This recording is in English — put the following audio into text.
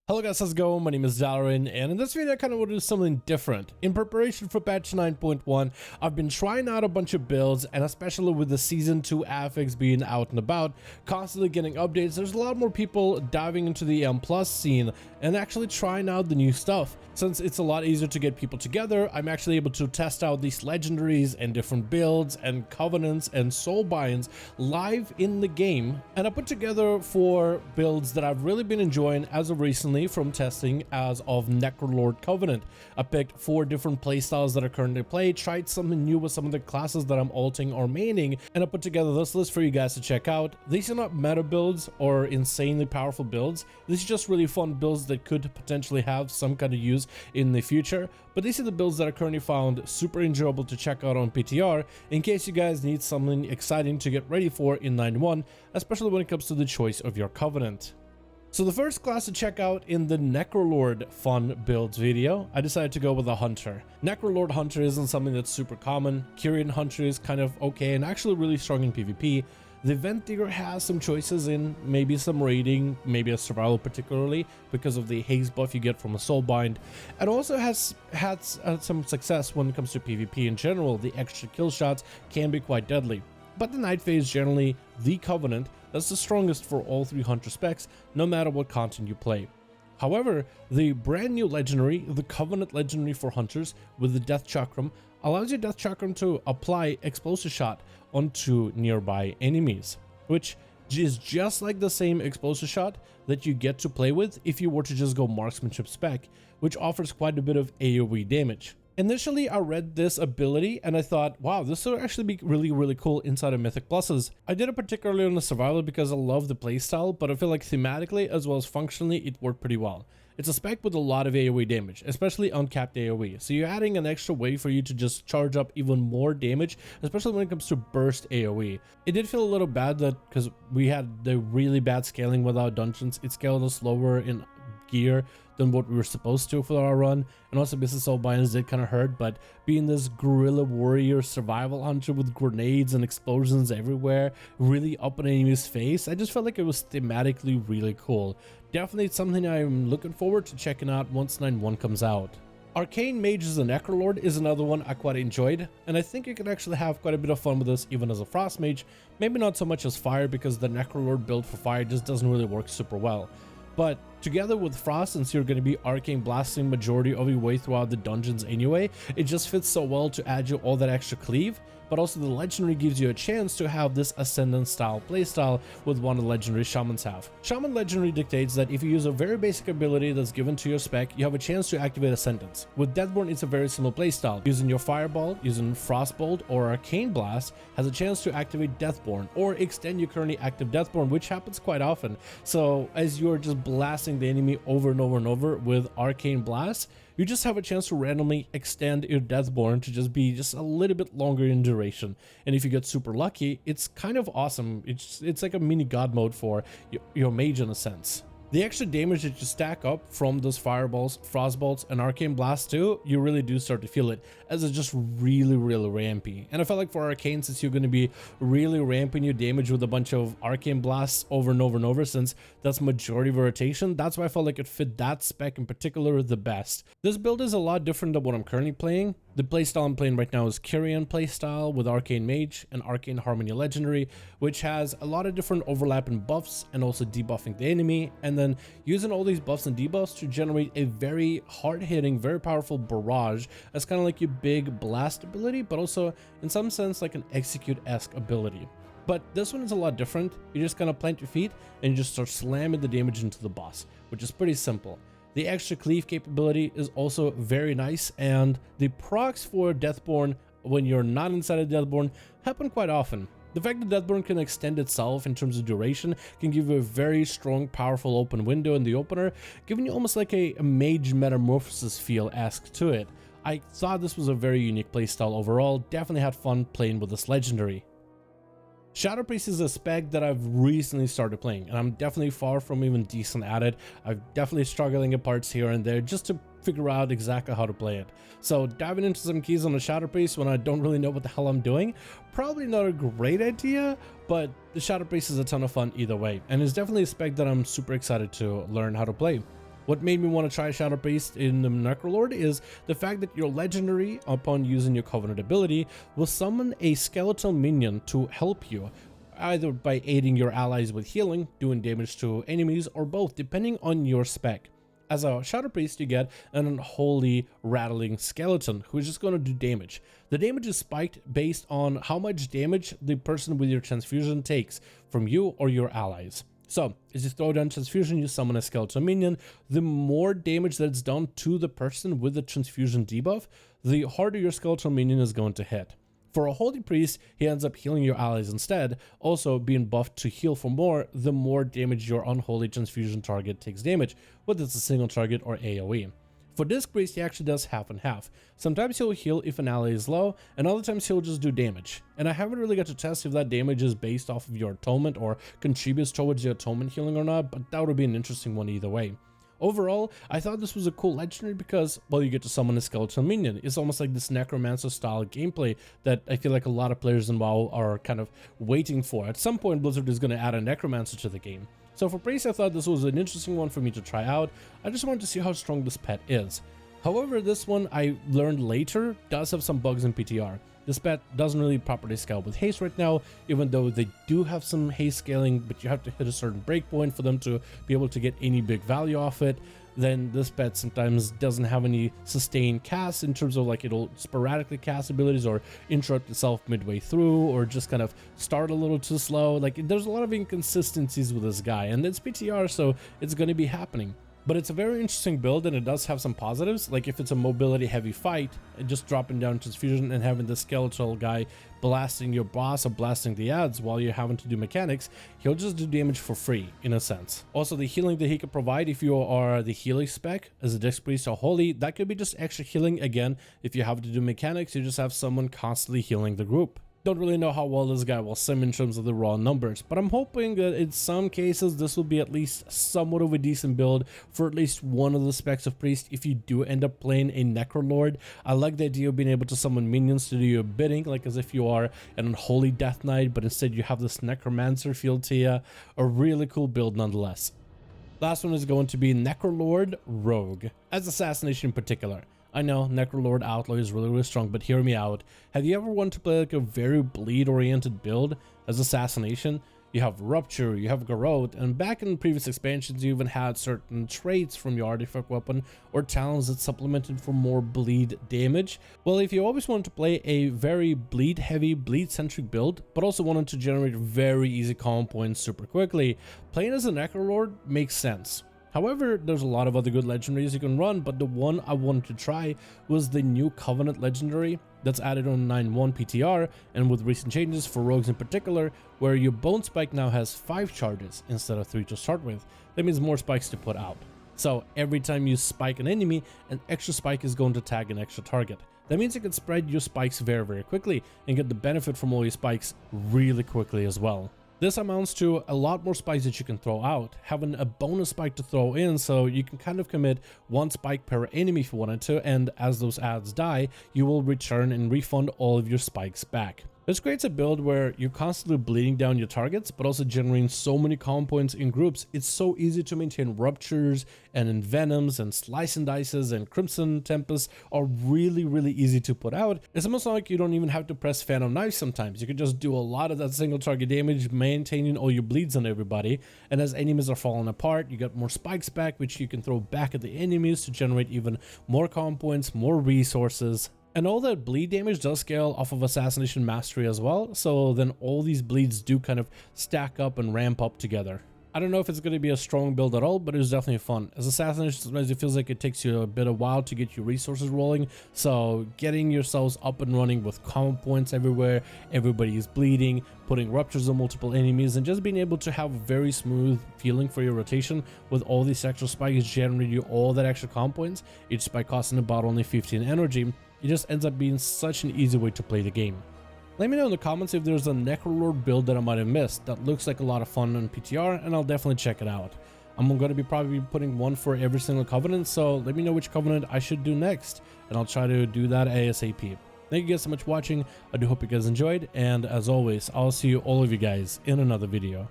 Hello guys, how's it going? My name is Dalaran, and in this video I kind of want to do something different. In preparation for patch 9.1, I've been trying out a bunch of builds, and especially with the Season 2 affix being out and about, constantly getting updates, there's a lot more people diving into the M+ scene and actually trying out the new stuff. Since it's a lot easier to get people together, I'm actually able to test out these legendaries and different builds and covenants and soul binds live in the game, and I put together 4 builds that I've really been enjoying as of recently from testing as of Necrolord Covenant. I picked 4 different playstyles that are currently played, tried something new with some of the classes that I'm ulting or maining, and I put together this list for you guys to check out. These are not meta builds or insanely powerful builds. These are just really fun builds that could potentially have some kind of use in the future, but these are the builds that I currently found super enjoyable to check out on PTR in case you guys need something exciting to get ready for in 9.1, especially when it comes to the choice of your covenant. So the first class to check out in the Necrolord fun builds video, I decided to go with a Hunter. Necrolord Hunter isn't something that's super common. Kyrian Hunter is kind of okay and actually really strong in PvP. The Vent Digger has some choices in maybe some raiding, maybe a survival particularly because of the haze buff you get from a soul bind, and also has had some success when it comes to PvP in general. The extra kill shots can be quite deadly. But the Night Phase, generally the Covenant, that's the strongest for all 3 Hunter specs, no matter what content you play. However, the brand new legendary, the Covenant legendary for Hunters with the Death Chakram, allows your Death Chakram to apply Explosive Shot onto nearby enemies, which is just like the same Explosive Shot that you get to play with if you were to just go Marksmanship spec, which offers quite a bit of AoE damage. Initially, I read this ability and I thought, wow, this will actually be really cool inside of Mythic Pluses. I did it particularly on the survival because I love the playstyle, but I feel like thematically as well as functionally, it worked pretty well. It's a spec with a lot of AoE damage, especially uncapped AoE, so you're adding an extra way for you to just charge up even more damage, especially when it comes to burst AoE. It did feel a little bad that because we had the really bad scaling with our dungeons, it scaled us slower in gear than what we were supposed to for our run, and also business soul binds did kind of hurt, but being this guerrilla warrior survival hunter with grenades and explosions everywhere really up an enemy's face, I just felt like it was thematically really cool. Definitely something I'm looking forward to checking out once 9.1 comes out. Arcane Mage as a Necrolord is another one I quite enjoyed, and I think you can actually have quite a bit of fun with this even as a Frost Mage, maybe not so much as Fire because the Necrolord build for Fire just doesn't really work super well. But together with Frost, since you're going to be arcane blasting majority of your way throughout the dungeons anyway, it just fits so well to add you all that extra cleave, but also the legendary gives you a chance to have this ascendant style playstyle with one of the legendary shamans have. Shaman legendary dictates that if you use a very basic ability that's given to your spec, you have a chance to activate Ascendance. With Deathborne, it's a very similar playstyle. Using your Fireball, using Frostbolt or Arcane Blast has a chance to activate Deathborne or extend your currently active Deathborne, which happens quite often. So as you're just blasting the enemy over and over and over with Arcane Blast, you just have a chance to randomly extend your Deathborne to just be just a little bit longer in duration. And if you get super lucky, it's kind of awesome. It's like a mini god mode for your mage in a sense. The extra damage that you stack up from those fireballs, frostbolts, and arcane blasts too, you really do start to feel it, as it's just really rampy. And I felt like for arcane, since you're going to be really ramping your damage with a bunch of arcane blasts over and over and over, since that's majority of rotation, that's why I felt like it fit that spec in particular the best. This build is a lot different than what I'm currently playing. The playstyle I'm playing right now is Kyrian playstyle with Arcane Mage and Arcane Harmony Legendary, which has a lot of different overlapping buffs and also debuffing the enemy, and then using all these buffs and debuffs to generate a very hard-hitting, very powerful barrage as kind of like your big blast ability, but also in some sense like an execute-esque ability. But this one is a lot different. You just kind of plant your feet and you just start slamming the damage into the boss, which is pretty simple. The extra cleave capability is also very nice, and the procs for Deathborne when you're not inside of Deathborne happen quite often. The fact that Deathborne can extend itself in terms of duration can give you a very strong, powerful open window in the opener, giving you almost like a mage metamorphosis feel-esque to it. I thought this was a very unique playstyle overall, definitely had fun playing with this legendary. Shadow Priest is a spec that I've recently started playing, and I'm definitely far from even decent at it. I'm definitely struggling at parts here and there just to figure out exactly how to play it. So diving into some keys on the Shadow Priest when I don't really know what the hell I'm doing, probably not a great idea, but the Shadow Priest is a ton of fun either way, and it's definitely a spec that I'm super excited to learn how to play. What made me want to try Shadow Priest in the Necrolord is the fact that your legendary, upon using your Covenant ability, will summon a skeletal minion to help you, either by aiding your allies with healing, doing damage to enemies, or both, depending on your spec. As a Shadow Priest, you get an unholy rattling skeleton who is just going to do damage. The damage is spiked based on how much damage the person with your transfusion takes from you or your allies. So, as you throw down transfusion, you summon a skeletal minion. The more damage that's done to the person with the transfusion debuff, the harder your skeletal minion is going to hit. For a Holy Priest, he ends up healing your allies instead, also being buffed to heal for more, the more damage your unholy transfusion target takes damage, whether it's a single target or AoE. For this priest, he actually does half and half. Sometimes he'll heal if an ally is low, and other times he'll just do damage. And I haven't really got to test if that damage is based off of your atonement or contributes towards your atonement healing or not, but that would be an interesting one either way. Overall, I thought this was a cool legendary because, well, you get to summon a skeletal minion. It's almost like this Necromancer style gameplay that I feel like a lot of players in WoW are kind of waiting for. At some point, Blizzard is going to add a Necromancer to the game. So for Priest, I thought this was an interesting one for me to try out. I just wanted to see how strong this pet is. However, this one I learned later does have some bugs in PTR. This pet doesn't really properly scale with haste right now, even though they do have some haste scaling, but you have to hit a certain breakpoint for them to be able to get any big value off it. Then this pet sometimes doesn't have any sustained casts in terms of like it'll sporadically cast abilities or interrupt itself midway through or just kind of start a little too slow. Like there's a lot of inconsistencies with this guy, and it's PTR, so it's going to be happening. But it's a very interesting build, and it does have some positives. Like if it's a mobility heavy fight, just dropping down transfusion and having the skeletal guy blasting your boss or blasting the ads while you're having to do mechanics, he'll just do damage for free in a sense. Also, the healing that he could provide if you are the healing spec as a Disc Priest or Holy, that could be just extra healing. Again, if you have to do mechanics, you just have someone constantly healing the group. Don't really know how well this guy will sim in terms of the raw numbers, but I'm hoping that in some cases this will be at least somewhat of a decent build for at least one of the specs of Priest if you do end up playing a Necrolord. I like the idea of being able to summon minions to do your bidding, like as if you are an unholy Death Knight, but instead you have this Necromancer feel to you. A really cool build nonetheless. Last one is going to be Necrolord Rogue, as Assassination in particular. I know Necrolord Outlaw is really strong, but hear me out. Have you ever wanted to play like a very bleed-oriented build as Assassination? You have Rupture, you have Garrote, and back in previous expansions you even had certain traits from your artifact weapon or talents that supplemented for more bleed damage. Well, if you always wanted to play a very bleed-heavy, bleed-centric build, but also wanted to generate very easy common points super quickly, playing as a Necrolord makes sense. However, there's a lot of other good legendaries you can run, but the one I wanted to try was the new Covenant legendary that's added on 9.1 PTR, and with recent changes for rogues in particular, where your bone spike now has 5 charges instead of 3 to start with. That means more spikes to put out. So every time you spike an enemy, an extra spike is going to tag an extra target. That means you can spread your spikes very quickly and get the benefit from all your spikes really quickly as well. This amounts to a lot more spikes that you can throw out, having a bonus spike to throw in, so you can kind of commit 1 spike per enemy if you wanted to, and as those ads die, you will return and refund all of your spikes back. This creates a build where you're constantly bleeding down your targets, but also generating so many common points in groups. It's so easy to maintain Ruptures and Envenoms and Slice and Dices and Crimson Tempests are really easy to put out. It's almost like you don't even have to press Phantom Knife sometimes. You can just do a lot of that single target damage, maintaining all your bleeds on everybody. And as enemies are falling apart, you get more spikes back, which you can throw back at the enemies to generate even more common points, more resources. And all that bleed damage does scale off of Assassination Mastery as well, so then all these bleeds do kind of stack up and ramp up together. I don't know if it's going to be a strong build at all, but it's definitely fun. As Assassination, sometimes it feels like it takes you a bit of while to get your resources rolling, so getting yourselves up and running with common points everywhere, everybody is bleeding, putting Ruptures on multiple enemies, and just being able to have a very smooth feeling for your rotation with all these extra spikes generating you all that extra common points, each spike costing about only 15 energy. It just ends up being such an easy way to play the game. Let me know in the comments if there's a Necrolord build that I might have missed that looks like a lot of fun on PTR, and I'll definitely check it out. I'm going to be probably putting one for every single Covenant, so let me know which Covenant I should do next, and I'll try to do that ASAP. Thank you guys so much for watching. I do hope you guys enjoyed, and as always, I'll see all of you guys in another video.